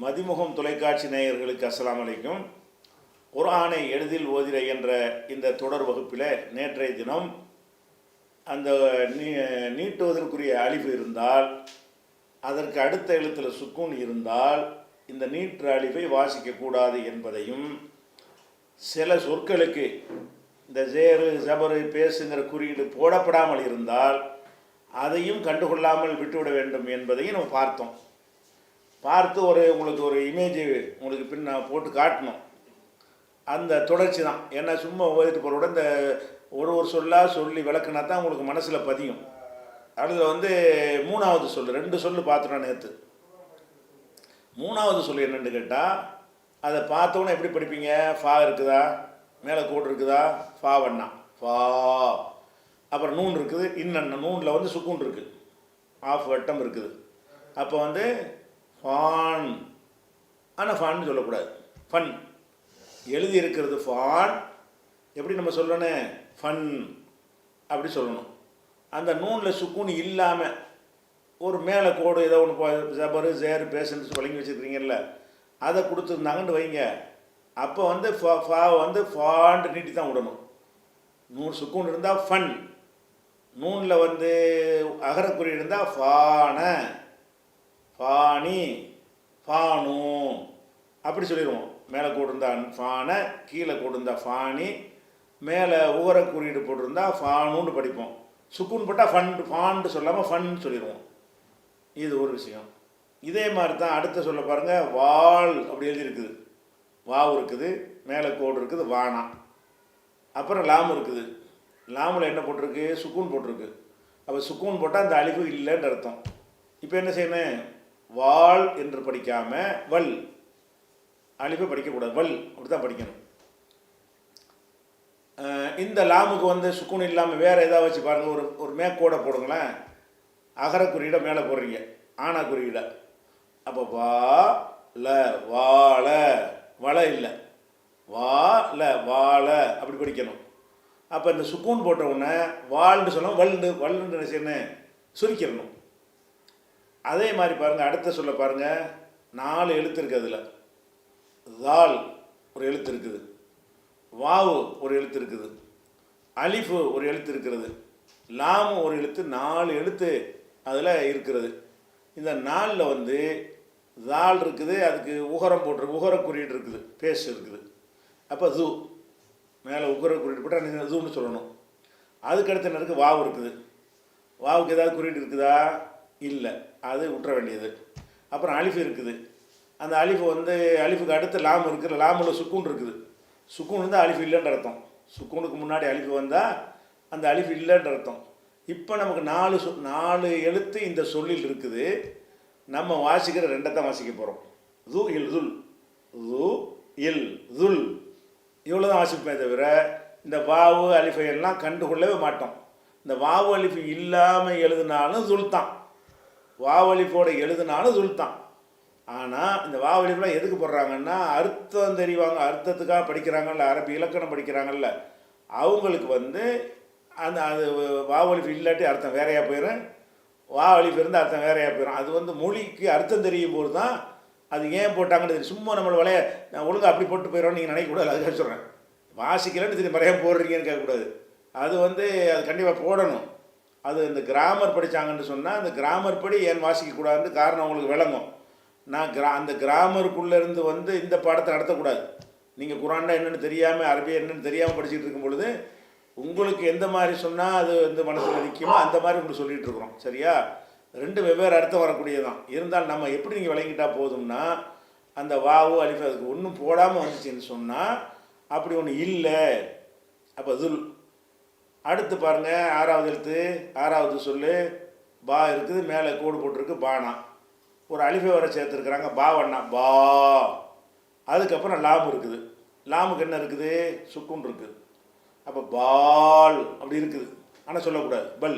மதிமுகம் தொலைக்காட்சி நேயர்களுக்கு அஸ்ஸலாமு அலைக்கும். குர்ஆனை எளிதில் ஓதிட என்ற இந்த தொடர் வகுப்பில் நேற்றைய தினம் அந்த நீட்டுவதற்குரிய அலிஃப் இருந்தால், அதற்கு அடுத்த எழுத்தில் சுக்கூன் இருந்தால் இந்த நீற்று அலிஃபை வாசிக்கக்கூடாது என்பதையும், சில சொற்களுக்கு இந்த ஜேரு ஜபரு பேசுங்கிற குறியீடு போடப்படாமல் இருந்தால் அதையும் கண்டுகொள்ளாமல் விட்டுவிட வேண்டும் என்பதையும் நம்ம பார்த்து உங்களுக்கு ஒரு இமேஜ் உங்களுக்கு பின்ன போட்டு காட்டணும். அந்த தொடர்ச்சி தான். ஏன்னா சும்மா ஓதிட்டு போகிறோட இந்த ஒரு சொல்லாக சொல்லி விளக்குனா தான் உங்களுக்கு மனசில் பதியும். அதில் மூணாவது சொல், 2 சொல் பார்த்துட்டோம் நேற்று. மூணாவது சொல் என்னென்னு கேட்டால், அதை பார்த்தோன்னே எப்படி படிப்பீங்க? ஃபா இருக்குதா, மேலே கோடு இருக்குதா, ஃபா வண்ணா ஃபா, அப்புறம் நூன் இருக்குது, இன்னென்ன நூனில் சுக்கூன் இருக்குது, ஆஃப் வட்டம் இருக்குது. அப்போ ஃபான், ஆனால் ஃபான்னு சொல்லக்கூடாது, ஃபன். எழுதி இருக்கிறது ஃபான், எப்படி நம்ம சொல்லணும்? ஃபன் அப்படி சொல்லணும். அந்த நூனில் சுக்கூன் இல்லாமல் ஒரு மேலே கோடு ஏதோ ஒன்று ஜபரு ஜேரு பேசுன்னு வழங்கி வச்சுருக்கிறீங்கல்ல, அதை கொடுத்துருந்தாங்கன்னு வைங்க. அப்போ ஃபா ஃபான்ட்டு நீட்டி தான் விடணும். நூறு சுக்கூன் இருந்தால் ஃபன், நூனில் அகரக்குறி இருந்தால் ஃபான, ஃபானி, ஃபானு அப்படி சொல்லிடுவோம். மேலே போட்டிருந்தா ஃபானை, கீழே போட்டிருந்தா ஃபானி, மேலே உகர குறியீடு போட்டிருந்தா ஃபானுன்னு படிப்போம். சுக்குன் போட்டால் ஃபான்ட்டு சொல்லாமல் ஃபன் சொல்லிடுவோம். இது ஒரு விஷயம். இதே மாதிரி தான் அடுத்த சொல்ல பாருங்கள். வால் அப்படி எழுதியிருக்குது, வாவு இருக்குது, மேலே கோடு இருக்குது, வானா. அப்புறம் லாம் இருக்குது, லாமில் என்ன போட்டிருக்கு? சுக்கூன் போட்டிருக்கு. அப்போ சுக்கூன் போட்டால் அந்த அழிவு இல்லைன்னு அர்த்தம். இப்போ என்ன செய்யணும்? வால் என்று படிக்காமல் வல், அழிப்பை படிக்கக்கூடாது, வல் அப்படி தான் படிக்கணும். இந்த லாமுக்கு சுக்கூன் இல்லாமல் வேறு ஏதாவது வச்சு பாருங்கள். ஒரு மேற்கோடை போடுங்களேன். அகர குறியீடை மேலே போடுறீங்க, ஆனா குறியீடை. அப்போ வா ல வாழ, வள இல்லை, வா ல வாழ அப்படி படிக்கணும். அப்போ இந்த சுக்கூன் போட்ட உடனே வால்னு சொல்லணும், வல்லுன்னு என்ன செய்யணும்? சுருக்கிடணும். அதே மாதிரி பாருங்கள், அடுத்த சொல்ல பாருங்கள். 4 எழுத்து இருக்குது. அதில் தால் ஒரு எழுத்து இருக்குது, வாவு ஒரு எழுத்து இருக்குது, அலிஃபு ஒரு எழுத்து இருக்கிறது, லாமு ஒரு எழுத்து, 4 எழுத்து அதில் இருக்கிறது. இந்த 4ல் தால் இருக்குது, அதுக்கு உகரம் போட்டிருக்கு, உகர குறியீடு இருக்குது, பேஸ் இருக்குது. அப்போ ஜூ, மேலே உகர குறியீடு போட்டால் ஜூன்னு சொல்லணும். அதுக்கடுத்து என்ன இருக்குது? வாவு இருக்குது. வாவுக்கு ஏதாவது குறியீடு இருக்குதா? இல்லை, அது விட்டுற வேண்டியது. அப்புறம் அலிஃபு இருக்குது. அந்த அலிஃபு அலிஃபுக்கு அடுத்து லாம் இருக்குது, லாமில் சுக்கூன் இருக்குது. சுக்கூன் இருந்தால் அலிஃபு இல்லைன்ற அர்த்தம். சுக்கூனுக்கு முன்னாடி அலிஃபு வந்தால் அந்த அலிஃபு இல்லைன்ற அர்த்தம். இப்போ நமக்கு 4 எழுத்து இந்த சொல்லில் இருக்குது. நம்ம வாசிக்கிற 2 தான் வாசிக்க போகிறோம். து இல் துல், து இல் துல், இவ்வளோ தான் வாசிப்பேன். தவிர இந்த வாவு அலிஃபை எல்லாம் கண்டுகொள்ளவே மாட்டோம். இந்த வாவு அலிஃபு இல்லாமல் எழுதினாலும் துல்தான், வாவலிஃபோட எழுதினாலும் துல்தான். ஆனால் இந்த வாவலிஃபெலாம் எதுக்கு போடுறாங்கன்னா, அர்த்தம் தெரிவாங்க, அர்த்தத்துக்காக படிக்கிறாங்கல்ல, அரபி இலக்கணம் படிக்கிறாங்கல்ல, அவங்களுக்கு அந்த அது வாவலிஃபு இல்லாட்டி அர்த்தம் வேறையாக போயிடும், வாவலிஃபு இருந்தால் அர்த்தம் வேறையாக போயிடும். அது மொழிக்கு அர்த்தம் தெரியும் போது தான் அது ஏன் போட்டாங்கன்னு தெரியும். சும்மா நம்மளை நான் ஒழுங்காக அப்படி போட்டு போயிடும்னு நீங்கள் நினைக்கக்கூடாது. அதுக்காக சொல்கிறேன். வாசிக்கலன்னு தெரியும், மறையாக போடுறீங்கன்னு கேட்கக்கூடாது. அது அது கண்டிப்பாக போடணும். அது இந்த கிராமர் படித்தாங்கன்னு சொன்னால் அந்த கிராமர் படி ஏன் வாசிக்கக்கூடாதுன்னு காரணம் அவங்களுக்கு விளங்கும். நான் அந்த கிராமருக்குள்ளேருந்து இந்த பாடத்தை நடத்தக்கூடாது. நீங்கள் குரான்னா என்னென்னு தெரியாமல், அரபியா என்னென்னு தெரியாமல் படிச்சுட்டு இருக்கும் பொழுது உங்களுக்கு எந்த மாதிரி சொன்னால் அது மனசில் நிற்குமோ அந்த மாதிரி உங்களுக்கு சொல்லிகிட்டு இருக்கிறோம். சரியா? 2 வெவ்வேறு அர்த்தம் வரக்கூடியதான். இருந்தால் நம்ம எப்படி நீங்கள் விளங்கிட்டால் போதும்னா, அந்த வாவு அலிஃபு அதுக்கு ஒன்றும் போடாமல் வந்துச்சுன்னு சொன்னால் அப்படி ஒன்று இல்லை. அப்போ துல். அடுத்து பாருங்கள், 6வது எழுத்து, 6வது சொல்லு பா இருக்குது, மேலே கோடு போட்டிருக்கு, பானா. ஒரு அலிஃபை வர சேர்த்துருக்குறாங்க, பா வண்ணா பா. அதுக்கப்புறம் லாம் இருக்குது. லாமுக்கு என்ன இருக்குது? சுக்குன் இருக்குது. அப்போ பால் அப்படி இருக்குது, ஆனால் சொல்லக்கூடாது. பல்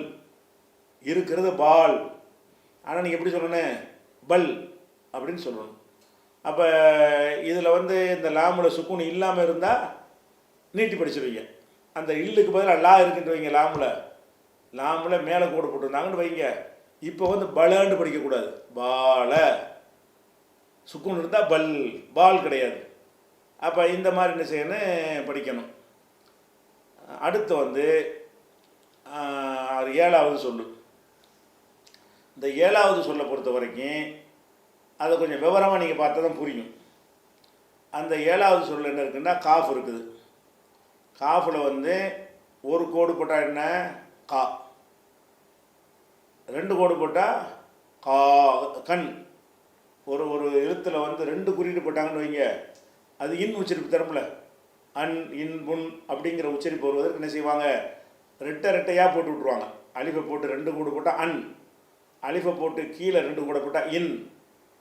இருக்கிறது பால், ஆனால் நீங்கள் எப்படி சொல்லணும்? பல் அப்படின்னு சொல்லணும். அப்போ இதில் இந்த லாமில் சுக்குன் இல்லாமல் இருந்தால் நீட்டி படிச்சுருவீங்க. அந்த இல்லுக்கு பதிலாக லா இருக்குன்னு வைங்க. லாமில் மேலே கோடு போட்டுருந்தாங்கன்னு வைங்க. இப்போ பலன்னு படிக்கக்கூடாது, பால. சுக்கூன் இருந்தால் பல், பால் கிடையாது. அப்போ இந்த மாதிரி என்ன செய்யணும், படிக்கணும். அடுத்து வந்து 7வது சொல்லு. இந்த 7வது சொல்லை பொறுத்த வரைக்கும் அதை கொஞ்சம் விவரமாக நீங்கள் பார்த்தா தான் புரியும். அந்த 7வது சொல்ல என்ன இருக்குன்னா காஃப் இருக்குது. காஃபில் வந்து ஒரு கோடு போட்டால் என்ன, கா. 2 கோடு போட்டால் கா, கண். ஒரு ஒரு எழுத்தில் வந்து 2 குறியீடு போட்டாங்கன்னு வைங்க, அது இன் உச்சரிப்பு தரும்ல, அன் இன் புன் அப்படிங்கிற உச்சரிப்பு வருவதற்கு என்ன செய்வாங்க, ரெட்டையாக போட்டு விட்ருவாங்க. அலிஃபை போட்டு 2 கோடு போட்டால் அன், அலிஃபை போட்டு கீழே 2 கோடு போட்டால் இன்,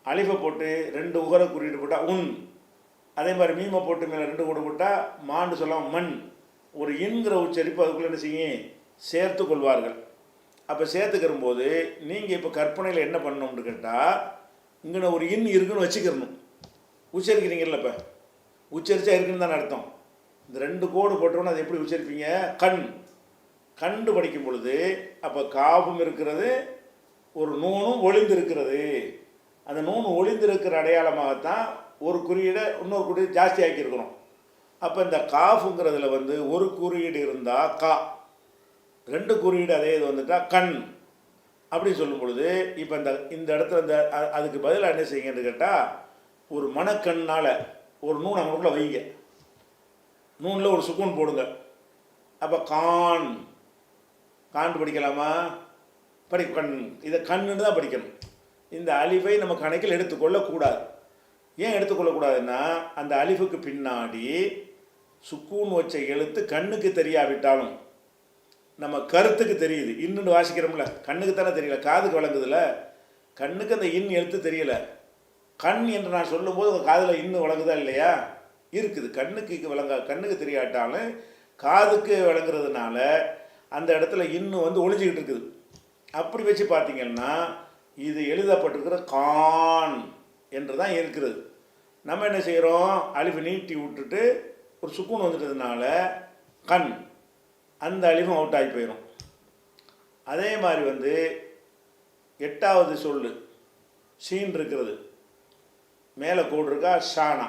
அலிஃபை போட்டு 2 உகர குறியீடு போட்டால் உன். அதே மாதிரி மீமை போட்டு மேலே 2 கோடு போட்டால் மாண்டு சொல்லலாம் மண். ஒரு இன்கிற உச்சரிப்பு அதுக்குள்ளே என்ன செய்யும், சேர்த்து கொள்வார்கள். அப்போ சேர்த்துக்கிற போது நீங்கள் இப்போ கற்பனையில் என்ன பண்ணணும்னு கேட்டால், இங்கே ஒரு இன் இருக்குன்னு வச்சுக்கிறணும். உச்சரிக்கிறீங்கல்ல, இப்போ உச்சரித்தா இருக்குன்னு தானே அர்த்தம். இந்த 2 கோடு போட்டோன்னு அதை எப்படி உச்சரிப்பீங்க, கண். கண்டு படிக்கும் பொழுது அப்போ காபும் இருக்கிறது, ஒரு நூனும் ஒளிந்து இருக்கிறது. அந்த நூன் ஒளிந்திருக்கிற அடையாளமாகத்தான் ஒரு குறியீடை இன்னொரு குறியீடு ஜாஸ்தி ஆக்கியிருக்கிறோம். அப்போ இந்த காஃபுங்கிறதுல வந்து ஒரு குறியீடு இருந்தால் கா, 2 குறியீடு அதே இது வந்துட்டால் கண் அப்படி சொல்லும் பொழுது, இப்போ இந்த இடத்துல இந்த அதுக்கு பதிலாக என்ன செய்யுங்கன்னு கேட்டால், ஒரு மனக்கண்ணால் ஒரு நூன் அவங்களுக்குள்ள வைங்க, நூனில் ஒரு சுக்கூன் போடுங்க. அப்போ கான், காண்டு படிக்கலாமா, கண். இதை கண்ணுன்னு தான் படிக்கணும். இந்த அலிஃபை நம்ம கணக்கில் எடுத்துக்கொள்ளக்கூடாது. ஏன் எடுத்துக்கொள்ளக்கூடாதுன்னா, அந்த அலிஃபுக்கு பின்னாடி சுக்கூன் வச்ச எழுத்து கண்ணுக்கு தெரியாவிட்டாலும் நம்ம கருத்துக்கு தெரியுது. இன்னுன்னு வாசிக்கிறோம்ல, கண்ணுக்கு தானே தெரியல, காதுக்கு வழங்குதில்ல. கண்ணுக்கு அந்த இன் எழுத்து தெரியல. கண் என்று நான் சொல்லும்போது உங்கள் காதில் இன்னும் வழங்குதா இல்லையா, இருக்குது. கண்ணுக்கு தெரியாட்டாலும் காதுக்கு வழங்குறதுனால அந்த இடத்துல இன்னும் வந்து ஒளிஞ்சிக்கிட்டு இருக்குது. அப்படி வச்சு பார்த்தீங்கன்னா இது எழுதப்பட்டிருக்கிற கான் என்று தான் இருக்கிறது. நம்ம என்ன செய்கிறோம், அலிஃபை நீட்டி விட்டுட்டு ஒரு சுக்கூன் வந்துட்டதுனால கண், அந்த அலிஃபும் அவுட் ஆகி போயிடும். அதே மாதிரி வந்து 8வது சொல்லு ஷீன் இருக்கிறது, மேலே கோடு இருக்கா, ஷானா.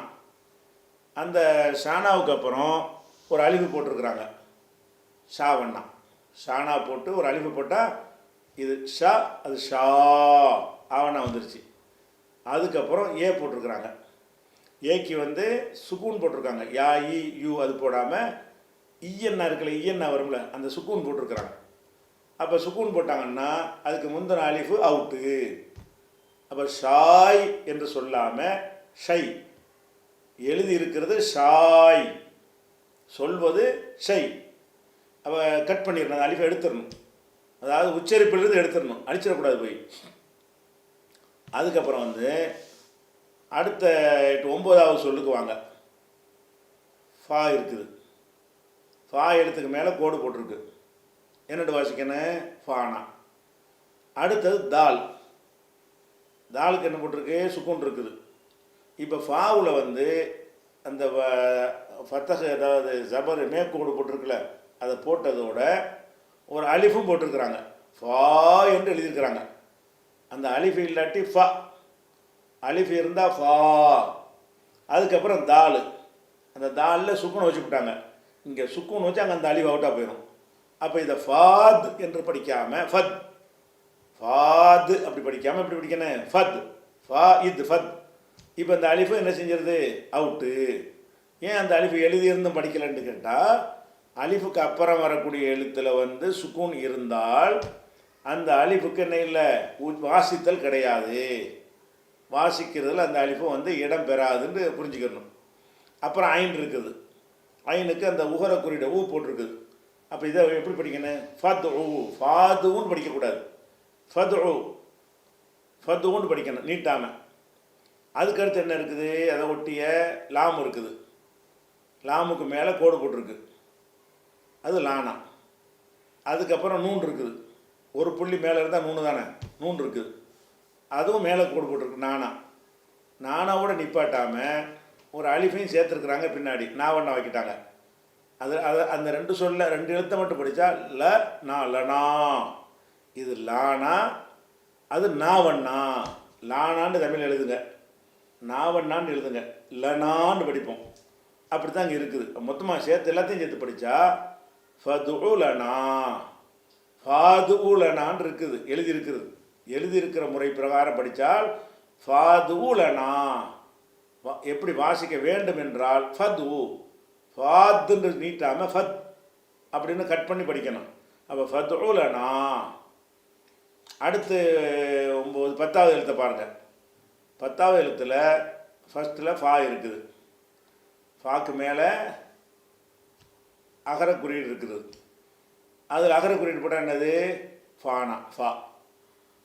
அந்த ஷானாவுக்கு அப்புறம் ஒரு அலிஃபு போட்டிருக்கிறாங்க, ஷாவண்ணா. ஷானா போட்டு ஒரு அலிஃபு போட்டால் இது ஷா, அது ஷா, ஆவண்ணா வந்துருச்சு. அதுக்கப்புறம் ஏ போட்டிருக்கிறாங்க. ஏக்கு வந்து சுக்கூன் போட்டிருக்காங்க, யா இ யூ அது போடாமல் ஈயன்னா இருக்குல்ல, ஈயன்னா வரும்ல, அந்த சுக்கூன் போட்டிருக்கிறாங்க. அப்போ சுக்கூன் போட்டாங்கன்னா அதுக்கு முந்தின அலிஃபு அவுட்டு. அப்போ ஷாய் என்று சொல்லாமல் ஷை, எழுதி இருக்கிறது ஷாய், சொல்வது ஷை. அப்போ கட் பண்ணிடணும், அந்த அலிஃபை எடுத்துடணும். அதாவது உச்சரிப்பிலிருந்து எடுத்துடணும், அழிச்சிடக்கூடாது போய். அதுக்கப்புறம் வந்து அடுத்த 9வது சொல்லுக்கு வாங்க. ஃபா இருக்குது, ஃபா எழுத்துக்கு மேலே கோடு போட்டிருக்கு, என்னென்னு வாசிக்கணும், ஃபானா. அடுத்தது தால். தாலுக்கு என்ன போட்டிருக்கு, சுக்கூன் இருக்குது. இப்போ ஃபாவில் வந்து அந்த ஃபத்தஹ், அதாவது ஜபர் மேற்கோடு போட்டிருக்குல்ல, அதை போட்டதோட ஒரு அலிஃபும் போட்டிருக்கிறாங்க, ஃபா என்று எழுதியிருக்கிறாங்க. அந்த அலிஃபு இல்லாட்டி ஃபா, அலிஃபு இருந்தால் ஃபா. அதுக்கப்புறம் தால், அந்த தாலில் சுக்கூன் வச்சு விட்டாங்க. இங்கே சுக்கூன் வச்சு அங்கே அந்த அலிஃப் அவுட்டாக போயிடும். அப்போ இதை ஃபாத் என்று படிக்காமல் ஃபத், ஃபாது அப்படி படிக்காமல் எப்படி படிக்கணும், ஃபத், ஃபா இத் ஃபத். இப்போ இந்த அலிஃபு என்ன செஞ்சிருது, அவுட்டு. ஏன் அந்த அலிஃபு எழுதியிருந்தும் படிக்கலன்னு கேட்டால், அலிஃபுக்கு அப்புறம் வரக்கூடிய எழுத்தில் வந்து சுக்கூன் இருந்தால் அந்த அலிஃபுக்கு என்ன இல்லை, வாசித்தல் கிடையாது, வாசிக்கிறதுல அந்த அலிஃபு வந்து இடம் பெறாதுன்னு புரிஞ்சுக்கணும். அப்புறம் ஐன் இருக்குது, ஐனுக்கு அந்த உகர குறியீடு ஊ போட்டிருக்குது. அப்போ இதை எப்படி படிக்கணும், ஃபத் ஊ, ஃபாதுன்னு படிக்கக்கூடாது, ஃபத் ஊ, ஃபத்துன்னு படிக்கணும் நீட்டாமல். அதுக்கடுத்து என்ன இருக்குது, அதை ஒட்டிய லாம் இருக்குது, லாமுக்கு மேலே கோடு போட்டிருக்கு, அது லானா. அதுக்கப்புறம் நூன் இருக்குது, ஒரு புள்ளி மேலே இருந்தால் நூனு தானே, நூன் இருக்குது, அதுவும் மேலே கோடு போட்டிருக்கு, நானா. நானாவோட நிப்பாட்டாமல் ஒரு அலிஃபையும் சேர்த்துருக்குறாங்க பின்னாடி, நாவண்ணா வைக்கிட்டாங்க. அது அந்த 2 சொல்ல 2 எழுத்தை மட்டும் படித்தா ல நா, லனா. இது லானா, அது நாவண்ணா, லானான்னு தமிழ் எழுதுங்க. நாவண்ணான்னு எழுதுங்க, லனான்னு படிப்போம். அப்படி தான் இங்கே இருக்குது. மொத்தமாக சேர்த்து எல்லாத்தையும் சேர்த்து படித்தா ஃபதுலனா, ஃபாதுலனான் இருக்குது, எழுதியிருக்கிற முறை பிரகாரம் படித்தால் ஃபாதுலனா. எப்படி வாசிக்க வேண்டும் என்றால் ஃபது, ஃபாதுன்னு நீட்டாமல் ஃபத் அப்படின்னு கட் பண்ணி படிக்கணும். அப்போ ஃபதுலனா. அடுத்து 9 10வது எழுத்தை பாருங்கள். 10வது எழுத்தில் ஃபஸ்ட்டில் ஃபா இருக்குது, ஃபாக்கு மேலே அகர குறியீடு இருக்குது. அதில் அகர குறியீடு போட்டால் என்னது? ஃபானா, ஃபா.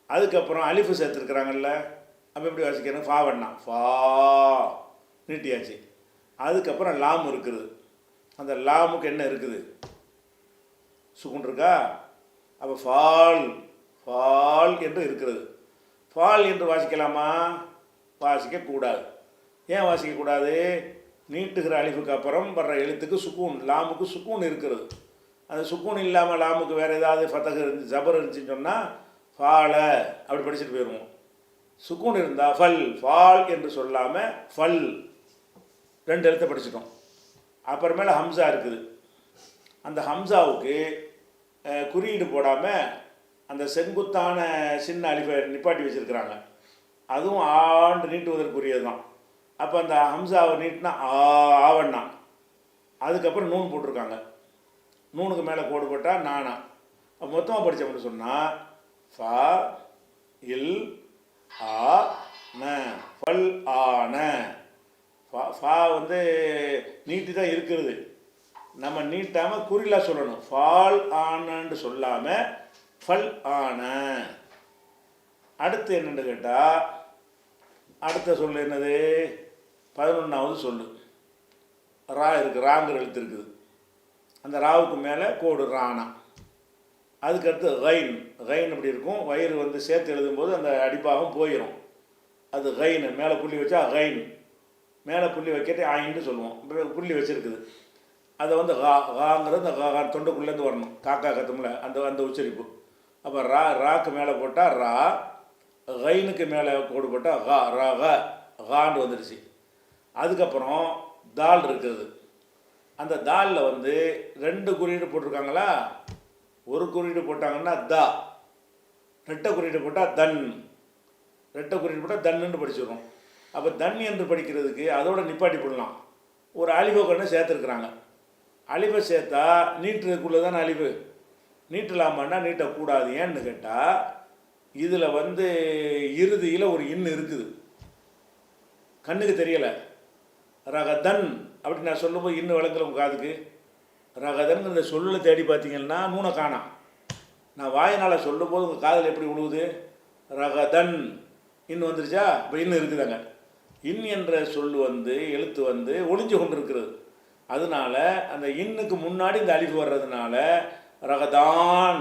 அதுக்கப்புறம் அலிஃபு சேர்த்துருக்குறாங்கல்ல, அப்போ எப்படி வாசிக்கணும்? ஃபா வண்ணா, ஃபா நீட்டியாச்சு. அதுக்கப்புறம் லாம் இருக்குது. அந்த லாமுக்கு என்ன இருக்குது? சுக்குன் இருக்கா? அப்போ ஃபால், ஃபால் என்று இருக்கிறது. ஃபால் என்று வாசிக்கலாமா? வாசிக்கக்கூடாது. ஏன் வாசிக்கக்கூடாது? நீட்டுகிற அலிஃபுக்கு அப்புறம் வர்ற எழுத்துக்கு சுக்கூன், லாமுக்கு சுக்கூன் இருக்கிறது. அந்த சுக்கூன் இல்லாமல் லாமுக்கு வேறு ஏதாவது ஃபத்தக இருந்து ஜபர் இருந்துச்சுன்னு சொன்னால் ஃபால அப்படி படிச்சுட்டு போயிடுவோம். சுக்கூன் இருந்தால் ஃபல், ஃபால் என்று சொல்லாமல் ஃபல் 2 எழுத்தை படிச்சிட்டோம். அப்புறமேல ஹம்சா இருக்குது. அந்த ஹம்சாவுக்கு குறியீடு போடாமல் அந்த செங்குத்தான சின்ன அலிஃபை நிப்பாட்டி வச்சுருக்கிறாங்க. அதுவும் ஆண்டு நீட்டுவதற்குரியது தான். அப்போ அந்த ஹம்சாவை நீட்டினா ஆவண்ணா. அதுக்கப்புறம் நூன் போட்டிருக்காங்க. நூனுக்கு மேலே கோடு போட்டால் நானா. மொத்தமாக படித்தோம்னு சொன்னால் ஃபா இல் ஆ ந, ஃபல் ஆன. ஃபா வந்து நீட்டி தான் இருக்கிறது. நம்ம நீட்டாமல் குறிலாக சொல்லணும். ஃபால் ஆனன்னு சொல்லாமல் ஃபல் ஆன. அடுத்து என்னென்னு கேட்டால், அடுத்த சொல்லு என்னது? 11வது சொல்லு ரா இருக்குது, ராங்கிற எழுத்து இருக்குது. அந்த ராவுக்கு மேலே கோடு ரானா. அதுக்கடுத்து கைன், கைன் அப்படி இருக்கும். வயிறு வந்து சேர்த்து எழுதும்போது அந்த அடிப்பாகம் போயிடும். அது கைனு, மேலே புள்ளி வச்சா கைன், மேலே புள்ளி வைக்கிட்டு ஆயின்னு சொல்லுவோம். புள்ளி வச்சுருக்குது. அதை வந்து காங்கிறது அந்த தொண்டுக்குள்ளேருந்து வரணும். காக்கா கத்தும்ல அந்த உச்சரிப்பு. அப்போ ராக்கு மேலே போட்டால் ரா, கைனுக்கு மேலே கோடு போட்டால் கா, ரா காண்டு வந்துடுச்சு. அதுக்கப்புறம் தால் இருக்குது. அந்த தாலில் வந்து 2 குறியீடு போட்டிருக்காங்களா? ஒரு குறியீடு போட்டாங்கன்னா தா, 2 குறியீடு போட்டால் தன், 2 குறியீடு போட்டால் தன்னுன்னு படிச்சிடுறோம். அப்போ தன் என்று படிக்கிறதுக்கு அதோட நிப்பாட்டி போடலாம். ஒரு அலிஃபை கொண்டு சேர்த்துருக்குறாங்க. அலிஃபை சேர்த்தா நீட்டுக்குள்ளே தானே அலிஃபு. நீட்டலாமான்னா நீட்டக்கூடாது. ஏன்னு கேட்டால் இதில் வந்து இறுதியில் ஒரு இன்னு இருக்குது, கண்ணுக்கு தெரியலை. ரகதன் அப்படி நான் சொல்லும்போது இன்னும் விளங்கல உங்கள் காதுக்கு. ரகதன் இந்த சொல்லில் தேடி பார்த்தீங்கன்னா நூனை காணாம். நான் வாயினால் சொல்லும்போது உங்கள் காதில் எப்படி விழுவுது? ரகதன் இன்னு வந்துருச்சா? இப்போ இன்னும் இருக்குதாங்க. இன் என்ற சொல் வந்து எழுத்து வந்து ஒளிஞ்சு கொண்டு இருக்கிறது. அதனால அந்த இன்னுக்கு முன்னாடி இந்த அலிஃபு வர்றதுனால ரகதான்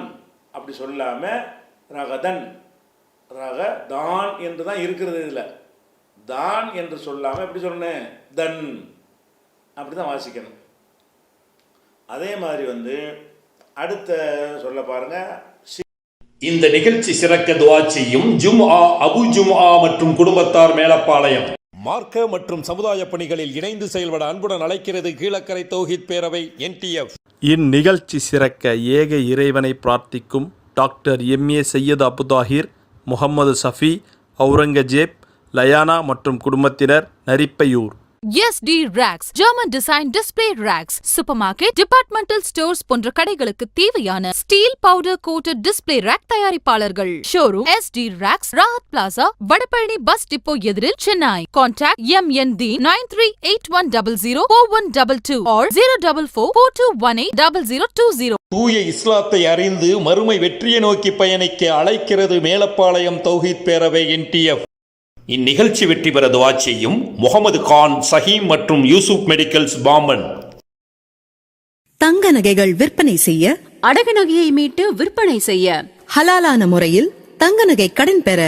அப்படி சொல்லாமல் ரகதன், ரகதான் என்று தான் இருக்கிறது. இதில் தான் என்று சொல்லாமல் எப்படி சொல்லணும்? தன் அப்படி தான் வாசிக்கணும். அதே மாதிரி வந்து அடுத்த சொல்ல பாருங்க. இந்த நிகழ்ச்சி சிறக்க துஆ செய்யும் ஜும்ஆ அபு ஜும்ஆ மற்றும் குடும்பத்தார் மேலப்பாளையம். மார்க்க மற்றும் சமுதாய பணிகளில் இணைந்து செயல்பட அன்புடன் அழைக்கிறது கீழக்கரை தௌஹீத் பேரவை NTF. இந்நிகழ்ச்சி சிறக்க ஏக இறைவனை பிரார்த்திக்கும் டாக்டர் MA சையது அபுதாஹிர், முகமது சஃபி, அவுரங்கஜேப், லயானா மற்றும் குடும்பத்தினர், Narippaiyur. SD Racks, German Design Display Racks, Supermarket, Departmental Stores போன்ற கடைகளுக்கு தேவையான steel powder coated display rack தயாரிப்பாளர்கள். Showroom SD Racks, Rahat plaza, Vadapalani bus depot எதிரில், சென்னை. Contact MND 9381004122 or 04442180020. தூய இஸ்லாத்தை அறிந்து மறுமை வெற்றியை நோக்கி பயணிக்க அழைக்கிறது மேலப்பாளையம் தௌஹீத் பேரவை NTF. இந்நிகழ்ச்சி வெற்றி பெற துஆ செய்யும் முகமது கான், சஹீம் மற்றும் யூசுப் மெடிக்கல்ஸ், பாம்பன். தங்க நகைகள் விற்பனை செய்ய, அடகு நகையை மீட்டு விற்பனை செய்ய, ஹலாலான முறையில் தங்க நகை கடன் பெற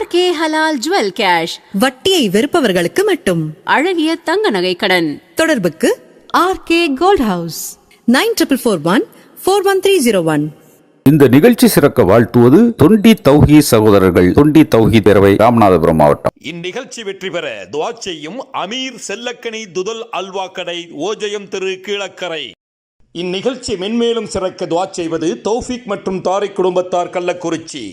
RK ஹலால் ஜுவல் கேஷ். வட்டியை வெறுப்பவர்களுக்கு மட்டும் அழகிய தங்க நகை கடன். தொடர்புக்கு RK கோல்ட் ஹவுஸ் 9441411301. இந்த நிகழ்ச்சி சிறக்க வாழ்த்துவது தொண்டி தௌஹீத் சகோதரர்கள், தொண்டி தௌஹீத் பேரவை, ராமநாதபுரம் மாவட்டம். இந்நிகழ்ச்சி வெற்றி பெற துஆ செய்யும் அமீர் செல்லக்கனி துதல் அல்வா கடை, ஓஜயம் தெரு, கீழக்கரை. இந்நிகழ்ச்சி மென்மேலும் சிறக்க துஆ செய்வது தௌஃபிக் மற்றும் தாரிக் குடும்பத்தார், Kallakurichi.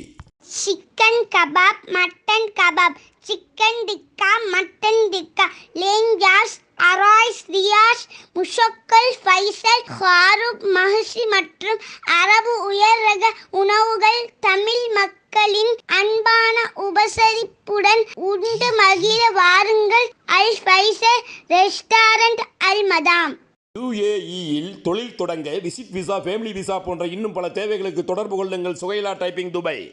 Chicken kebab, mutton kebab, chicken tikka, mutton tikka, லேஞ்சாஸ், அராய்ஸ், ரியாஸ், முஷக்கல், ஃபைசல், ஃபாரூக், மஹசி மற்றும் அரபு உயர் ரக உணவுகள் தமிழ் மக்களின் அன்பான உபசரிப்புடன் உண்டு மகிழ வாருங்கள். அல் ஃபைசல் ரெஸ்டாரண்ட், அல் மதாம். UAE-யில் தொழில் தொடங்க விசிட் விசா, ஃபேமிலி விசா போன்ற இன்னும் பல தேவைகளுக்கு தொடர்பு கொள்ளுங்கள். சுகைலா டைப்பிங், துபாய்.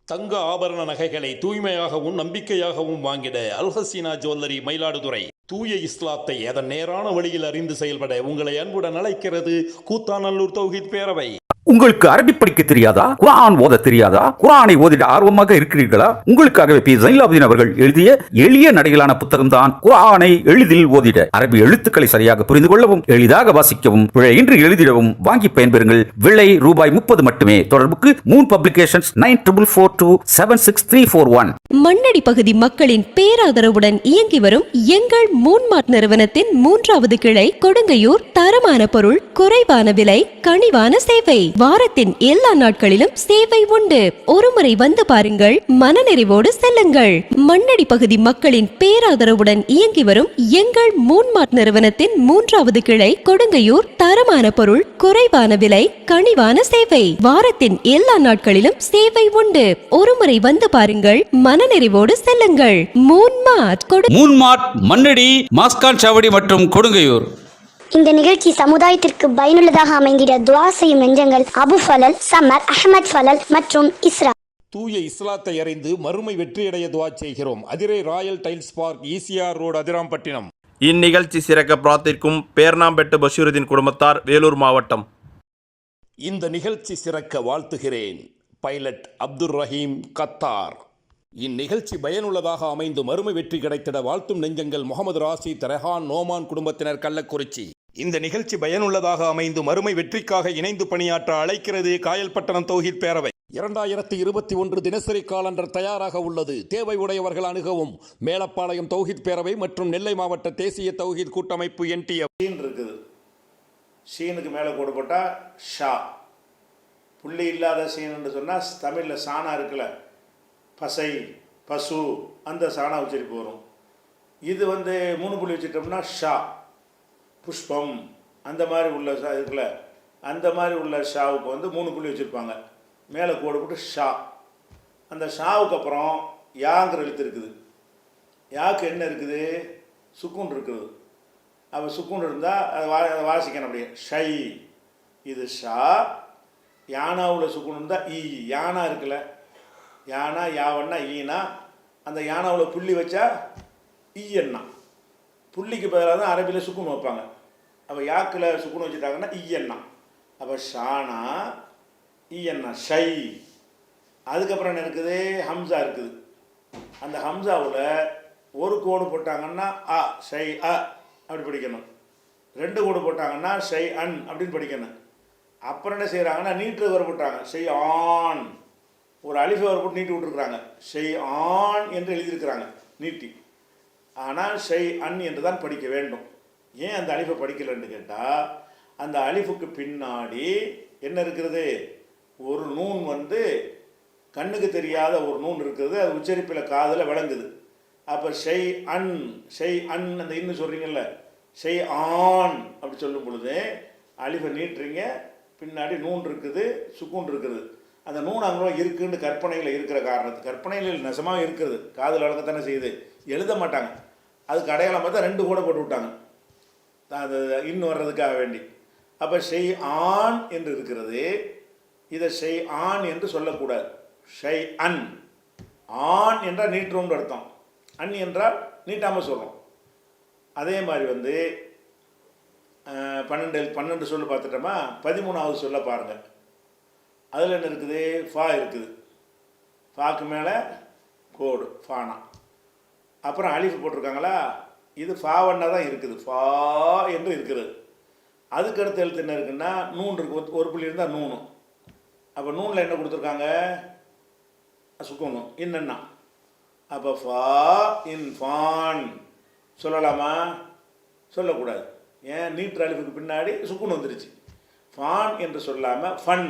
தங்க ஆபரண நகைகளை தூய்மையாகவும் நம்பிக்கையாகவும் வாங்கிட அல்ஹசீனா ஜுவல்லரி, மயிலாடுதுறை. தூய இஸ்லாத்தை அதன் நேரான வழியில் அறிந்து செயல்பட உங்களை அன்புடன் அழைக்கிறது கூத்தாநல்லூர் தௌஹீத் பேரவை. உங்களுக்கு அரபி படிக்க தெரியாதா? குர்ஆன் ஓத தெரியாதா? குர்ஆனை ஓதிட ஆர்வமாக இருக்கிறீர்களா? உங்களுக்காகவே பி ஜைனுலாப்தீன் அவர்கள் எழுதிய எளிய நடைகளான புத்தகம் தான் குர்ஆனை எளிதில் ஓதிட. அரபி எழுத்துக்களை சரியாக புரிந்து கொள்ளவும், எளிதாக வாசிக்கவும், பிழையின்றி எழுதிடவும் வாங்கி பயன்பெறுங்கள். விலை ரூபாய் 30 மட்டுமே. தொடர்புக்கு மூன் பப்ளிகேஷன்ஸ், 9442763341. மண்ணடி பகுதி மக்களின் பேராதரவுடன் இயங்கி வரும் எங்கள் மூன்மார்ட் நிறுவனத்தின் 3வது கிளை கொடுங்கையூர். தரமான பொருள், குறைவான விலை, கனிவான சேவை. வாரத்தின் எல்லா நாட்களிலும் சேவை உண்டு. ஒருமுறை வந்து பாருங்கள், மனநிறைவோடு செல்லுங்கள். மண்ணடி பகுதி மக்களின் பேராதரவுடன் இயங்கி வரும் எங்கள் மூன்மார்ட் நிறுவனத்தின் 3வது கிளை கொடுங்கையூர். தரமான பொருள், குறைவான விலை, கனிவான சேவை. வாரத்தின் எல்லா நாட்களிலும் சேவை உண்டு. ஒருமுறை வந்து பாருங்கள், மனநிறைவோடு செல்லுங்கள். மூன்மார்ட், மண்ணடி, மாஸ்கான் சாவடி மற்றும் கொடுங்கையூர். இந்த நிகழ்ச்சி சமுதாயத்திற்கு பயனுள்ளதாக அமைந்திட துஆ செய்யும் நெஞ்சங்கள் அபு ஃபலல், சமர், அஹமத் ஃபலல் மற்றும் இஸ்ரா. தூய இஸ்லாத்தை அறிந்து மறுமை வெற்றியடைய துஆ செய்கிறோம். Adirai Royal tiles park, ECR road, Adirampattinam. இந்நிகழ்ச்சி சிறக்க பிரார்த்திக்கும் பேர்ணாம்பெட்டு பஷீருதீன் குடும்பத்தார், வேலூர் மாவட்டம். இந்த நிகழ்ச்சி சிறக்க வாழ்த்துகிறேன் பைலட் அப்துல் ரஹீம், கத்தார். இந்நிகழ்ச்சி பயனுள்ளதாக அமைந்து மறுமை வெற்றி கிடைத்திட வாழ்த்தும் நெஞ்சங்கள் முகமது ராசித், ரெஹான், நோமான் குடும்பத்தினர், கள்ளக்குறிச்சி. இந்த நிகழ்ச்சி பயனுள்ளதாக அமைந்து மறுமை வெற்றிக்காக இணைந்து பணியாற்ற அழைக்கிறது காயல்பட்டணம் தௌஹீத் பேரவை. 2021 தினசரி காலண்டர் தயாராக உள்ளது. தேவை உடையவர்கள் அணுகவும். மேலப்பாளையம் தௌஹீத் பேரவை மற்றும் நெல்லை மாவட்ட தேசிய தௌஹீத் கூட்டமைப்பு, NTF. ஷீன் இருக்குது. ஷீனுக்கு மேலே கோடு போட்டால் ஷா. புள்ளி இல்லாத ஷீன்னு சொன்னால் தமிழில் சாணா இருக்குல்ல, பசை, பசு, அந்த சாணா உச்சரிப்பு வரும். இது 3 புள்ளி வச்சுட்டோம்னா ஷா. புஷ்பம் அந்த மாதிரி உள்ள இருக்குல்ல, அந்த மாதிரி உள்ள ஷாவுக்கு 3 புள்ளி வச்சுருப்பாங்க. மேலே கோடு போட்டு ஷா. அந்த ஷாவுக்கு அப்புறம் யாங்கிற எழுத்து இருக்குது. யாக்கு என்ன இருக்குது? சுக்குன் இருக்குது. அப்போ சுக்குன் இருந்தால் அதை வாசிக்கணும் அப்படியே, ஷை. இது ஷா. யானாவில் சுக்குன் இருந்தால் ஈ. யானா இருக்குல்ல, யானா, யாவண்ணா, ஈனா. அந்த யானாவில் புள்ளி வச்சா ஈயண்ணா. புள்ளிக்கு பதிலாக தான் அரபியில் சுக்குன் வைப்பாங்க. அப்போ யாக்கில் சுக்குன் வச்சுட்டாங்கன்னா ஈயண்ணா. அப்போ ஷானா, ஈயண்ணா, ஷை. அதுக்கப்புறம் என்ன இருக்குது? ஹம்சா இருக்குது. அந்த ஹம்சாவில் ஒரு கோடு போட்டாங்கன்னா அ, ஷை அ அப்படி படிக்கணும். 2 கோடு போட்டாங்கன்னா ஷை அன் அப்படின்னு படிக்கணும். அப்புறம் என்ன செய்கிறாங்கன்னா நீட்டு வர போட்டாங்க, ஷை ஆன். ஒரு அலிஃபை வர போட்டு நீட்டி விட்டுருக்குறாங்க, ஷை ஆன் என்று எழுதியிருக்கிறாங்க நீட்டி. ஆனால் ஷை அன் என்று தான் படிக்க வேண்டும். ஏன் அந்த அலிஃபை படிக்கலைன்னு கேட்டால், அந்த அலிஃபுக்கு பின்னாடி என்ன இருக்கிறது? ஒரு நூன் கண்ணுக்கு தெரியாத ஒரு நூன் இருக்குது. அது உச்சரிப்பில் காதில் விளங்குது. அப்போ ஷை அன், ஷை அன் அந்த இன்னும் சொல்கிறீங்கல்ல, ஷை ஆன் அப்படி சொல்லும் பொழுது அலிஃபை நீட்டுறீங்க, பின்னாடி நூன் இருக்குது, சுக்கூன் இருக்குது. அந்த நூன் அங்கே இருக்குன்னு கற்பனையில் இருக்கிற காரணத்து, கற்பனையில் நெசமாக இருக்கிறது, காதில் வழக்கத்தானே செய்யுது, எழுத மாட்டாங்க. அதுக்கு அடையாளம் பார்த்தா 2 கூட போட்டு விட்டாங்க அது இன்னும் வர்றதுக்காக வேண்டி. அப்போ ஷை ஆன் என்று இருக்கிறது. இதை ஷை ஆன் என்று சொல்லக்கூடாது. Shy an. ஆன் என்றால் நீட்டுறோம்னு அர்த்தம், அன் என்றால் நீட்டாமல் சொல்கிறோம். அதே மாதிரி 12 சொல்லு பார்த்துட்டோமா, 13வது சொல்ல பாருங்கள். அதில் என்ன இருக்குது? ஃபா இருக்குது. ஃபாக்கு மேலே கோடு, ஃபானா. அப்புறம் அலிஃப் போட்டிருக்காங்களா, இது ஃபாவன்னா தான் இருக்குது, ஃபா என்று இருக்கிறது. அதுக்கு அடுத்த எழுத்து என்ன இருக்குன்னா நூன் இருக்குது. ஒரு புள்ளி இருந்தால் நூனு. அப்போ நூனில் என்ன கொடுத்துருக்காங்க? சுக்கணும், இன்னன்னா. அப்போ ஃபா இன் ஃபான் சொல்லலாமா? சொல்லக்கூடாது. ஏன்? நீட்ரு அலிஃபுக்கு பின்னாடி சுக்குன் வந்துருச்சு. ஃபான் என்று சொல்லாமல் ஃபன்.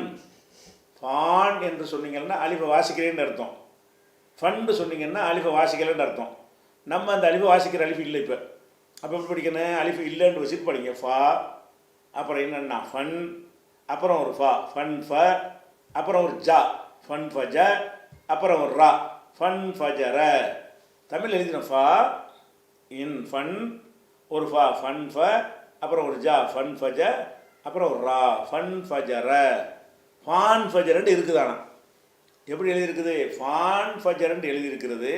ஃபான் என்று சொன்னீங்கன்னா அலிஃபை வாசிக்கிறேன்னு அர்த்தம். ஃபன்னு சொன்னீங்கன்னா அலிஃபை வாசிக்கலைன்னு அர்த்தம். நம்ம அந்த அலிஃபை வாசிக்கிற அலிஃபு இல்லை. இப்போ அப்போ எப்படி படிக்கணும்? அலிஃபு இல்லைன்னு வச்சுட்டு படிங்க. ஃபா, அப்புறம் என்னென்னா ஃபன், அப்புறம் ஒரு ஃபா ஃபன் ஃப, அப்புறம் ஒரு ஜா ஃபன் ஃபஜ, அப்புறம் ஒரு ரா ஃபன் ஃபஜர. தமிழ் எழுதின ஃபா இன் ஃபன், ஒரு ஃபா ஃபன் ஃப, அப்புறம் ஒரு ஜா ஃபன் ஃபஜ, அப்புறம் ஒரு ரா ஃபன் ஃபஜர. ஃபான் ஃபஜரன்ட்டு இருக்குதானா? எப்படி எழுதியிருக்குது? ஃபான் ஃபஜரன்ட்டு எழுதியிருக்கிறது.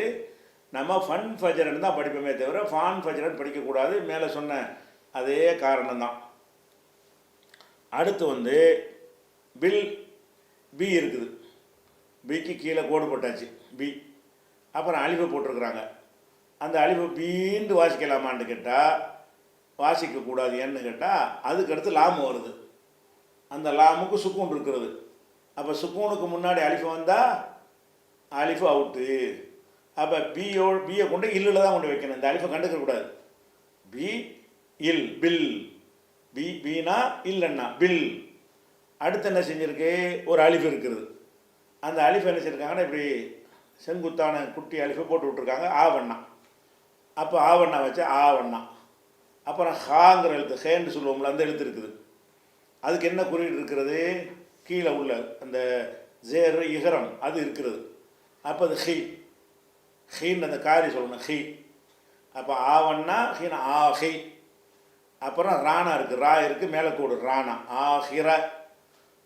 நம்ம ஃபன் ஃபஜரன் தான் படிப்போமே தவிர ஃபான் ஃபஜரன் படிக்கக்கூடாது. மேலே சொன்ன அதே காரணம்தான். அடுத்து வந்து பில், பி இருக்குது. பிக்கு கீழே கோடு போட்டாச்சு, பி. அப்புறம் அலிஃபை போட்டிருக்கிறாங்க. அந்த அலிஃபை பீண்டு வாசிக்கலாமான்னு கேட்டால் வாசிக்கக்கூடாது. ஏன்னு கேட்டால் அதுக்கடுத்து லாமு வருது. அந்த லாமுக்கு சுக்கூன் இருக்கிறது. அப்போ சுக்கூனுக்கு முன்னாடி அலிஃபு வந்தால் அலிஃபு அவுட்டு. அப்போ பியை கொண்டு இல்லில் தான் கொண்டு வைக்கணும். இந்த அலிஃபை கண்டுக்கக்கூடாது. பி இல், பில். பீனா இல்லைன்னா பில். அடுத்து என்ன செஞ்சுருக்கு? ஒரு அலிஃபு இருக்கிறது. அந்த அலிஃபு என்ன செஞ்சுருக்காங்கன்னா இப்படி செங்குத்தான குட்டி அலிஃபை போட்டு விட்ருக்காங்க. ஆவண்ணா. அப்போ ஆவண்ணா வச்சா ஆவண்ணா. அப்புறம் ஹாங்கிற எழுத்து, ஹேன்னு சொல்லுவோம்ல, அந்த எழுத்து இருக்குது. அதுக்கு என்ன குறியீடு இருக்கிறது? கீழே உள்ள அந்த ஜேர் இகரம் அது இருக்கிறது. அப்போ அது ஹி, ஹீன்னு அந்த காரி சொல்லணும், ஹி. அப்போ ஆவண்ணா ஹீனா ஆ ஹி. அப்புறம் ராணா இருக்குது, ரா இருக்குது, மேலே கூடு ராணா ஆஹிர.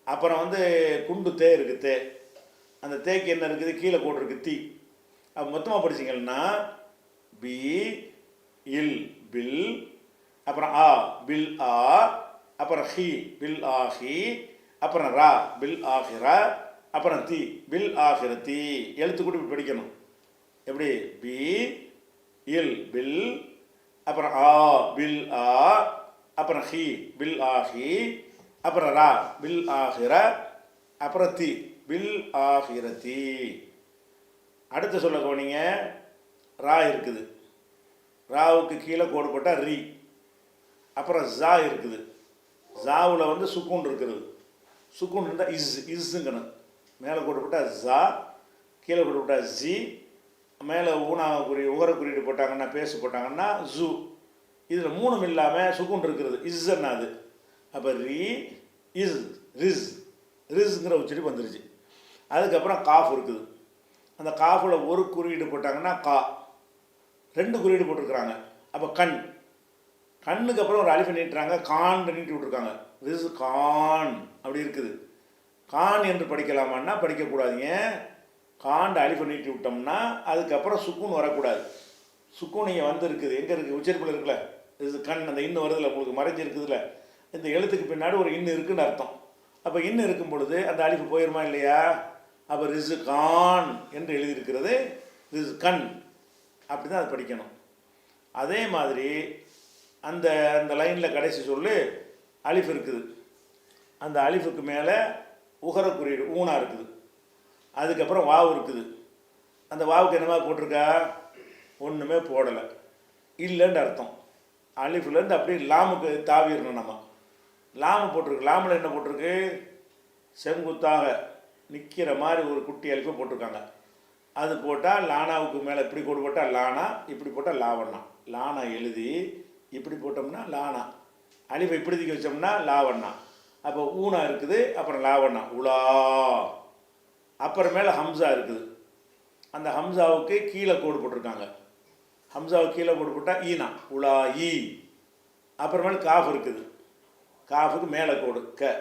அப்புறம் வந்து குண்டு தே இருக்குது, தே. அந்த தேக்கு என்ன இருக்குது? கீழே கூடு இருக்குது, தீ. அப்போ மொத்தமாக படிச்சிங்கன்னா பி இல் பில், அப்புறம் ஆ பில் ஆ, அப்புறம் ஹி பில் ஆஹி, அப்புறம் ரா பில் ஆஹிரா, அப்புறம் தீ பில் ஆஹிர தீ. எழுத்து கூட இப்படி படிக்கணும். எப்படி? பி இல் பில், அப்புறம் ஆ பில் ஆ, அப்புறம் ஹி பில் ஆஹி, அப்புறம் ரா பில் ஆஹிர, அப்புறம் தி பில் ஆஹிரதி. அடுத்து சொல்ல போனீங்க, ரா இருக்குது. ராவுக்கு கீழே கோடு போட்டால் ரீ. அப்புறம் ஜா இருக்குது. ஜாவில் வந்து சுக்கூன் இருக்கிறது. சுக்கூன் இருந்தால் இஸ்ஸுங்கணும். மேலே கோடு போட்டால் ஜா, கீழே கோடு போட்டால் ஜி, மேலே உகர குறியீடு போட்டாங்கன்னா, பேசு போட்டாங்கன்னா ஜூ. இதில் மூணும் இல்லாமல் சுக்கூன் இருக்கிறது, இஸ்ஸன்னா அது. அப்போ ரீ இஸ் ரிஸ், ரிஸ்ங்கிற உச்சரிப்பு வந்துருச்சு. அதுக்கப்புறம் காஃப் இருக்குது. அந்த காஃபில் ஒரு குறியீடு போட்டாங்கன்னா கா, ரெண்டு குறியீடு போட்டிருக்கிறாங்க. அப்போ கண், கண்ணுக்கு அப்புறம் ஒரு அலிஃபை நீட்டுறாங்க, கான் நீட்டி விட்ருக்காங்க. ரிஸ் கான் அப்படி இருக்குது. கான் என்று படிக்கலாமான்னா படிக்கக்கூடாதுங்க. காண்ட அலிஃபை நீட்டி விட்டோம்னா அதுக்கப்புறம் சுக்கூன் வரக்கூடாது. சுக்கூன் இங்கே வந்து இருக்குது, எங்கே இருக்குது? உச்சரிப்பில் இருக்குல்ல, இது கண், அந்த இன்னும் வருதில்ல, உங்களுக்கு மறைஞ்சி இருக்குதுல்ல, இந்த எழுத்துக்கு பின்னாடி ஒரு இன்னும் இருக்குன்னு அர்த்தம். அப்போ இன்னும் இருக்கும் பொழுது அந்த அலிஃபு போயிருமா இல்லையா? அப்போ ரிசு கான் என்று எழுதியிருக்கிறது ரிசு கண். அப்படி தான் அது படிக்கணும். அதே மாதிரி அந்த அந்த லைனில் கடைசி சொல்லு அலிஃப் இருக்குது. அந்த அலிஃபுக்கு மேலே உகர குறியீடு ஊனா இருக்குது. அதுக்கப்புறம் வாவு இருக்குது. அந்த வாவுக்கு என்னமா போட்டிருக்கா? ஒன்றுமே போடலை, இல்லைன்னு அர்த்தம். அலிஃப்லேருந்து அப்படியே லாமுக்கு தாவிடணும். நம்ம லாமு போட்டிருக்கு. லாமில் என்ன போட்டிருக்கு? செங்குத்தாக நிற்கிற மாதிரி ஒரு குட்டி அலிஃபை போட்டிருக்காங்க. அது போட்டால் லானாவுக்கு மேலே இப்படி கோடு போட்டால் லானா, இப்படி போட்டால் லாவண்ணா. லானா எழுதி இப்படி போட்டோம்னா லானா, அலிஃபை இப்படி தூக்கி வச்சோம்னா லாவண்ணா. அப்போ ஊனா இருக்குது, அப்புறம் லாவண்ணா உலா. அப்புறமேல ஹம்சா இருக்குது. அந்த ஹம்சாவுக்கு கீழே கோடு போட்டிருக்காங்க. ஹம்சாவுக்கு கீழே கோடு போட்டால் ஈனா உலா ஈ. அப்புறமேல காஃப் இருக்குது. காஃபுக்கு மேலே கோடு க.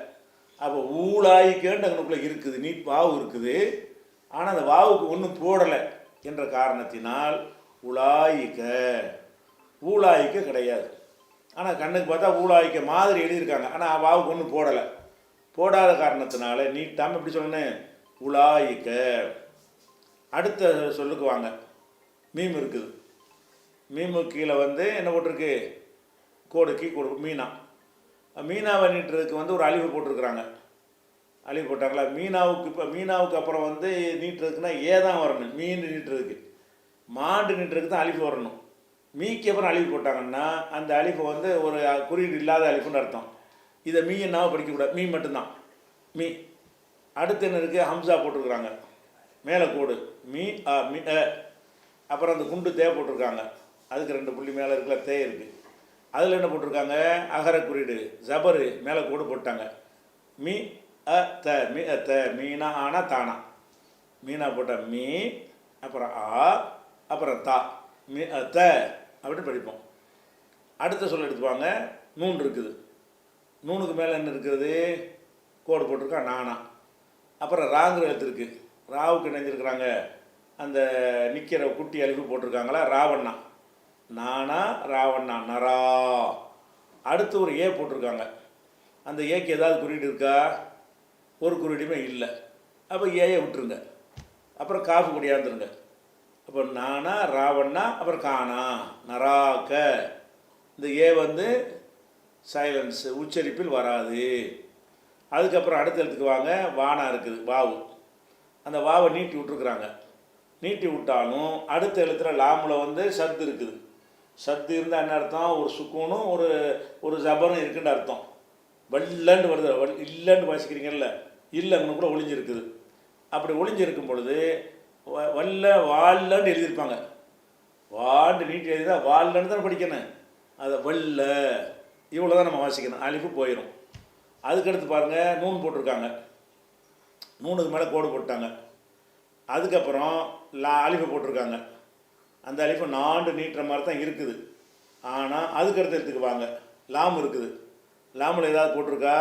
அப்போ ஊலாய்க்கேண்டு அங்கனுக்குள்ளே இருக்குது, நீட் வாவு இருக்குது. ஆனால் அந்த வாவுக்கு ஒன்றும் போடலை என்ற காரணத்தினால் உலாயிக்க, ஊலாய்க்க கிடையாது. ஆனால் கண்ணுக்கு பார்த்தா ஊலாய்க்க மாதிரி எழுதியிருக்காங்க. ஆனால் வாவுக்கு ஒன்றும் போடலை. போடாத காரணத்தினால நீட்டாமல் எப்படி சொல்லணும்? உலாயிக்க. அடுத்த சொல்லுக்கு வாங்க. மீம் இருக்குது. மீமு கீழே வந்து என்ன போட்டிருக்கு? கோடு கீ கோடு மீனா. மீனாவை நீட்டுறதுக்கு வந்து ஒரு அலிஃபு போட்டிருக்கிறாங்க. அலிஃபு போட்டாங்களா? மீனாவுக்கு இப்போ மீனாவுக்கு அப்புறம் வந்து நீட்டுறதுக்குன்னா ஏ தான் வரணும். மீன் நீட்டுறதுக்கு மாண்டு நின்றதுக்கு தான் அலிஃபு வரணும். மீக்கு அப்புறம் அலிஃபு போட்டாங்கன்னா அந்த அலிஃபு வந்து ஒரு குறியீடு இல்லாத அலிஃபுன்னு அர்த்தம். இதை மீ என்னாவும் படிக்கக்கூடாது, மீ மட்டும்தான் மீ. அடுத்து என்ன இருக்குது, ஹம்சா போட்டிருக்கிறாங்க மேலே கோடு, மீ அ மீ அ. அப்புறம் அந்த குண்டு தே போட்டிருக்காங்க, அதுக்கு 2 புள்ளி மேலே இருக்கிற தே இருக்குது. அதில் என்ன போட்டிருக்காங்க, அகர குறியீடு ஜபரு மேலே கோடு போட்டாங்க. மீ அ த மீ அ த, மீனா ஆனா தானா, மீனா போட்ட மீ, அப்புறம் ஆ, அப்புறம் தா, மீ அ த அப்படின்னு படிப்போம். அடுத்த சொல்ல எடுத்துப்பாங்க, நூன் இருக்குது, நூனுக்கு மேலே என்ன இருக்கிறது, கோடு போட்டிருக்கா நானா. அப்புறம் ராங்கிற எழுத்து இருக்குது, ராவுக்கு இணைஞ்சிருக்கிறாங்க அந்த நிற்கிற குட்டி அழிவு போட்டிருக்காங்களா, ராவண்ணா, நானா ராவண்ணா நரா. அடுத்து ஒரு ஏ போட்டிருக்காங்க, அந்த ஏக்கு ஏதாவது குறியீடு இருக்கா, ஒரு குறியீடுமே இல்லை. அப்போ ஏயை விட்டுருங்க, அப்புறம் காஃபு கொடியாந்துருங்க. அப்போ நானா ராவண்ணா, அப்புறம் கானா நராக்க. இந்த ஏ வந்து சைலன்ஸ், உச்சரிப்பில் வராது. அதுக்கப்புறம் அடுத்த எழுத்துக்கு வாங்க, வானா இருக்குது வாவு, அந்த வாவை நீட்டி விட்டுருக்குறாங்க. நீட்டி விட்டாலும் அடுத்த எழுத்துல லாமில் வந்து சத்து இருக்குது. சத்து இருந்தால் என்ன அர்த்தம், ஒரு சுக்கூனும் ஒரு ஜபரும் இருக்குன்னு அர்த்தம். வல்லன்னு வருது, இல்லைன்னு வாசிக்கிறீங்கல்ல, இல்லைன்னு கூட ஒளிஞ்சிருக்குது. அப்படி ஒளிஞ்சிருக்கும் பொழுது வல்ல வால்லன்னு எழுதியிருப்பாங்க, வாண்டு நீட்டி எழுதினா வால்லன்னு தான் படிக்கணும், அதை வல்ல இவ்வளோ தான் நம்ம வாசிக்கணும், அலிஃபு போயிடும். அதுக்கடுத்து பாருங்கள், நூன் போட்டிருக்காங்க, நூனுக்கு மேலே கோடு போட்டாங்க. அதுக்கப்புறம் அலிஃபு போட்டிருக்காங்க, அந்த அலிஃபு நாண்டு நீட்டுற மாதிரி தான் இருக்குது. ஆனால் அதுக்கடுத்து எடுத்துக்கு வாங்க, லாம் இருக்குது, லாமில் ஏதாவது போட்டிருக்கா,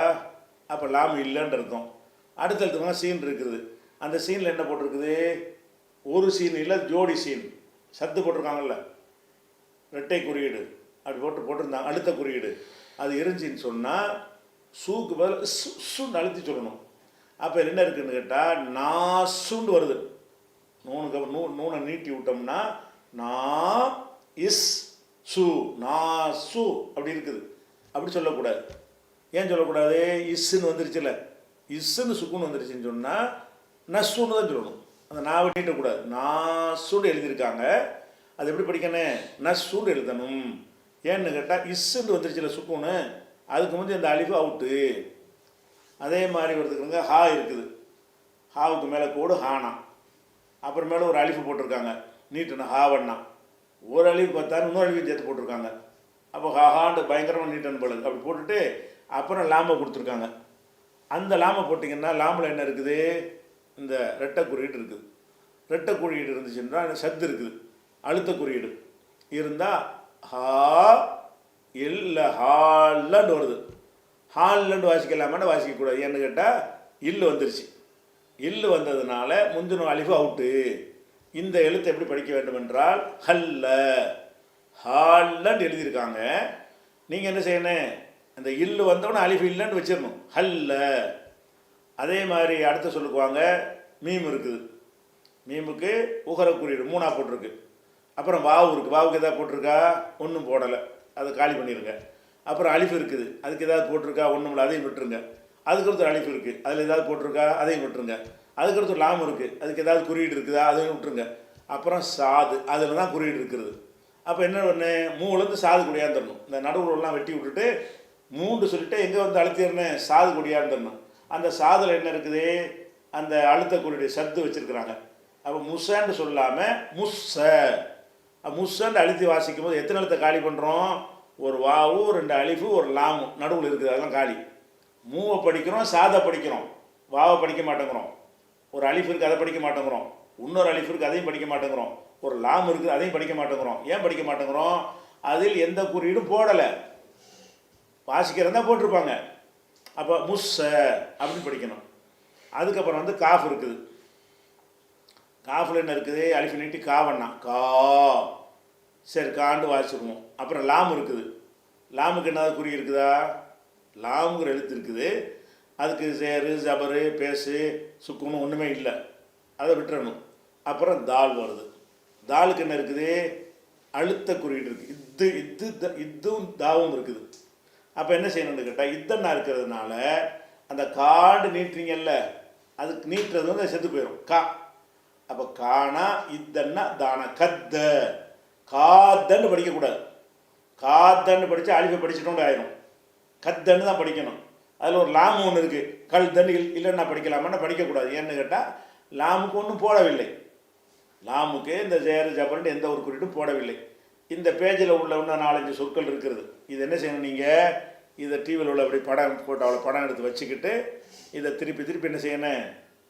அப்போ லாம் இல்லைன்னு அர்த்தம். அடுத்த எழுத்துக்கு சீன் இருக்குது, அந்த சீனில் என்ன போட்டிருக்குது, ஒரு சீன் இல்லை ஜோடி சீன், சத்து போட்டிருக்காங்கல்ல, ரெட்டை குறியீடு அப்படி போட்டிருந்தாங்க. அடுத்த குறியீடு அது இருந்துச்சின்னு சொன்னால் சூக்கு பதில் சுன்னு அழுத்தி சொல்லணும். அப்போ என்ன இருக்குதுன்னு கேட்டால் நாசுண்டு வருது. நூனுக்கு அப்புறம் நூனை நீட்டி விட்டோம்னா நா இஸ் சு, நாசு அப்படி இருக்குது. அப்படி சொல்லக்கூடாது. ஏன் சொல்லக்கூடாது, இஸ்ஸுன்னு வந்துருச்சுல்ல, இஸ்ஸுன்னு சுக்குன்னு வந்துருச்சுன்னு சொன்னால் நசுன்னு தான் சொல்லணும். அந்த நாவை நீட்டக்கூடாது. நாசுன்னு எழுதியிருக்காங்க, அது எப்படி படிக்கணும், நசுன்னு எழுதணும். ஏன்னு கேட்டால் இஸ்ஸுன்னு வந்துருச்சுல சுக்குன்னு, அதுக்கு முந்தைய அந்த அலிஃபு அவுட்டு. அதே மாதிரி வருதுக்குங்க, ஹா இருக்குது, ஹாவுக்கு மேலே கோடு ஹானா, அப்புறமேலே ஒரு அலிஃபு போட்டிருக்காங்க நீட்டணும், ஹாவண்ணா. ஒரு அலிஃபு பார்த்தாலும் இன்னொரு அலிஃபு சேர்த்து போட்டிருக்காங்க. அப்போ ஹாண்டு பயங்கரமாக நீட்டன் போல அப்படி போட்டுட்டு அப்புறம் லாமை கொடுத்துருக்காங்க. அந்த லாமை போட்டிங்கன்னா லாமில் என்ன இருக்குது, இந்த ரெட்டை குறியீடு இருக்குது. ரெட்டை குறியீடு இருந்துச்சுன்னா சத்து இருக்குது, அழுத்த குறியீடு இருந்தால் ஹா இல்லை ஹால்லண்டு வருது. ஹால்லண்டு வாசிக்கலாமான்னு வாசிக்கக்கூடாது. ஏன்னு கேட்டால் இல்லு வந்துருச்சு. இல்லு வந்ததுனால முந்தின அலிஃபு அவுட்டு. இந்த எழுத்தை எப்படி படிக்க வேண்டும் என்றால் ஹல்ல, ஹால்லன்னு எழுதியிருக்காங்க. நீங்கள் என்ன செய்யணும், அந்த இல்லு வந்தவொடனே அலிஃபு இல்லைன்னு வச்சிடணும், ஹல்ல. அதே மாதிரி அடுத்த சொல்லுக்குவாங்க, மீம் இருக்குது, மீமுக்கு உகர குறியீடு 3ஆ போட்டிருக்கு. அப்புறம் வாவு இருக்குது, வாவுக்கு எதாவது போட்டிருக்கா, ஒன்றும் போடலை, அதை காலி பண்ணிடுங்க. அப்புறம் அலிஃபு இருக்குது, அதுக்கு ஏதாவது போட்டிருக்கா, ஒன்றும் இல்லை, அதையும் விட்டுருங்க. அதுக்கடுத்து அலிஃபு இருக்குது, அதில் ஏதாவது போட்டிருக்கா, அதையும் விட்டுருங்க. அதுக்கடுத்து லாம் இருக்குது, அதுக்கு ஏதாவது குறியீடு இருக்குதா, அதையும் விட்டுருங்க. அப்புறம் சாது, அதில் தான் குறியீடு இருக்குது. அப்போ என்ன ஒன்று, மூணுலேருந்து சாது கொடியாந்துடணும். இந்த நடுவுலாம் வெட்டி விட்டுட்டு 3 சொல்லிட்டு எங்கே வந்து அழுத்திடணும், சாது கொடியாந்துடணும். அந்த சாதில் என்ன இருக்குது, அந்த அழுத்த குறியீடு சத்து வச்சுருக்குறாங்க. அப்போ முஸ்ஸன்னு சொல்லாமல் முஸ்ஸ, முஸ்ஸன்னு அழுத்தி வாசிக்கும் போது எத்தனை எழுத்தை காலி பண்ணுறோம், ஒரு வாவு, 2 அலிஃபு, ஒரு லாமு நடுவில் இருக்குது, அதெல்லாம் காலி. மூவை படிக்கிறோம், சாதை படிக்கிறோம், வாவை படிக்க மாட்டேங்கிறோம். ஒரு அலிஃபு இருக்குது, அதை படிக்க மாட்டேங்கிறோம். இன்னொரு அலிஃபு இருக்குது, அதையும் படிக்க மாட்டேங்கிறோம். ஒரு லாம் இருக்குது, அதையும் படிக்க மாட்டேங்கிறோம். ஏன் படிக்க மாட்டேங்கிறோம், அதில் எந்த குறியீடும் போடலை, வாசிக்கிறதா போட்டிருப்பாங்க. அப்போ முஸ்ஸ அப்படின்னு படிக்கணும். அதுக்கப்புறம் வந்து காஃப் இருக்குது, காஃபில் என்ன இருக்குது, அலிஃபு நீட்டி காவண்ணா கா, சரி காண்டு வாசிடுவோம். அப்புறம் லாம் இருக்குது, லாமுக்கு என்ன குறி இருக்குதா, லாமுங்கிற எழுத்து இருக்குது, அதுக்கு சேரு ஜபரு பேசு சுக்குன்னு ஒன்றுமே இல்லை, அதை விட்டுறணும். அப்புறம் தால் வருது, தாலுக்கு என்ன இருக்குது, அழுத்த குறியீடு இருக்குது, இதுவும் தாவும் இருக்குது. அப்போ என்ன செய்யணும்னு கேட்டால் இத்தன்னா இருக்கிறதுனால அந்த காண்டு நீட்டுறீங்கல்ல, அதுக்கு நீட்டுறது வந்து செத்து போயிடும். கா அப்போ கானா இத்தன்னா தான கத்த காத்தன்னு படிக்கக்கூடாது. காத்தன்னு படித்தா அழிவை படிச்சுட்டோண்டு ஆயிரும். கத்தன்னு தான் படிக்கணும். அதில் ஒரு லாமு ஒன்று இருக்குது. கல் தன்னு இல்லைன்னா படிக்கலாமான்னா படிக்கக்கூடாது. ஏன்னு கேட்டால் லாமுக்கு ஒன்றும் போடவில்லை. லாமுக்கு இந்த ஜேரு ஜபர்னு எந்த ஒரு குறியீடும் போடவில்லை. இந்த பேஜில் உள்ள இன்னும் 4-5 சொற்கள் இருக்கிறது. இது என்ன செய்யணும், நீங்கள் இதை டிவியில் உள்ள அப்படி படம் போட்டாவில் படம் எடுத்து வச்சுக்கிட்டு இதை திருப்பி என்ன செய்யணும்,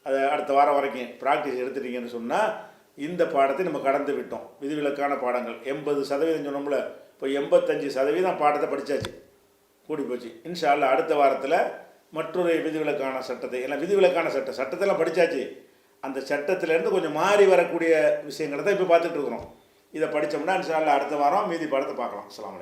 அதை அடுத்த வாரம் வரைக்கும் ப்ராக்டிஸ் எடுத்துட்டீங்கன்னு சொன்னால் இந்த பாடத்தை நம்ம கடந்து விட்டோம். விதிவிலக்கான பாடங்கள் 80% சொன்னோம்ல, இப்போ 85% பாடத்தை படித்தாச்சு, கூடி போச்சு. இன்ஷா அல்லாஹ் அடுத்த வாரத்தில் மற்றொரு விதிவிலக்கான சட்டத்தை, எல்லாம் விதிவிலக்கான சட்டத்தெல்லாம் படித்தாச்சு. அந்த சட்டத்திலேருந்து கொஞ்சம் மாறி வரக்கூடிய விஷயங்களை தான் இப்போ பார்த்துட்டு இருக்கிறோம். இதை படித்தோம்னா இன்ஷா அல்லாஹ் அடுத்த வாரம் மீதி பாடத்தை பார்க்கலாம். அஸ்ஸலாமு அலைக்கும்.